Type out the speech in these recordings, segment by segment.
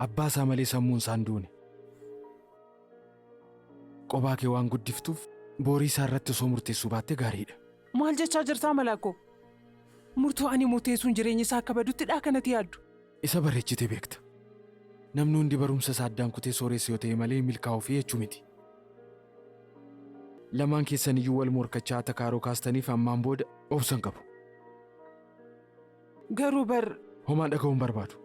Abbaa isaa malee sammuun isaan duune. Qobaa kee waan guddiftuuf boorii isaa irratti osoo murteessuu baatte gaariidha. Maal jechaa jirtaa Malaakoo? Murtoo ani murteessuun jireenya isaa akka baduttidhaa kanatti yaaddu. Isa bareechitee beekta. Namni hundi barumsa isaa addaan kutee sooressa yoo ta'e malee milkaa'uuf jechuu miti. Lamaan keessan iyyuu wal morkachaa takaaroo kaastaniif ammaan booda obsan qabu. Garuu homaan dhaga'uun barbaadu.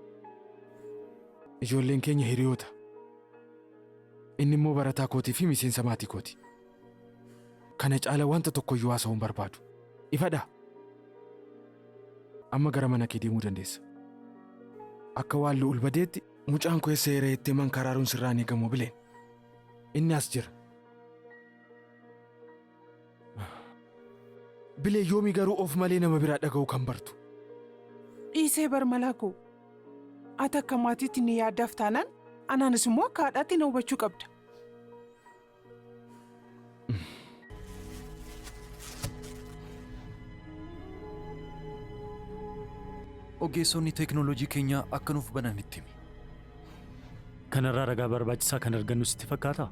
Ijoolleen keenya hiriyoota. Inni immoo barataa kootii fi miseensa maatii kooti. Kana caala wanta tokko iyyuu haasa'uun barbaadu. Ifadhaa. Amma gara mana kee deemuu dandeessa. Akka waan lu'ul badeetti mucaan koo eessa yeroo itti mankaraaruun sirraan eegamu Bileen. Inni as jira. Bilee yoomii garuu of malee nama biraa dhaga'uu kan bartu. Dhiisee Malaakoo. Ati akka maatiitti ni yaaddaaf taanaan anaanis immoo akka haadhaatti na hubachuu qabda. Ogeessonni teeknooloojii keenyaa akka nuuf bananitti himi. Kanarraa ragaa barbaachisaa kan argannu sitti fakkaataa?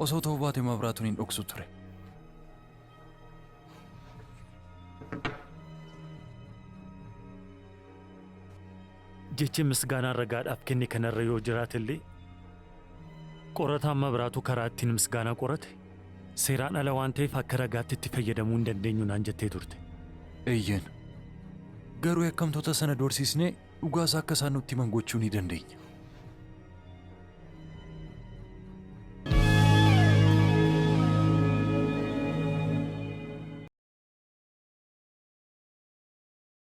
Osoo ta'uu baate Mabiraatuun hin dhoksu ture. Jechi misgaanaan ragaadhaaf kenne kanarra yoo jiraatellee qorataan Mabiraatuu karaa ittiin misgaanaa qorate seeraan ala waan ta'eef akka ragaatti itti fayyadamuu hin dandeenyu naan jettee turte. Eeyyeen. Garuu yakkamtoota sana doorsisnee dhugaasaa akka isaan nutti himan gochuu ni dandeenya.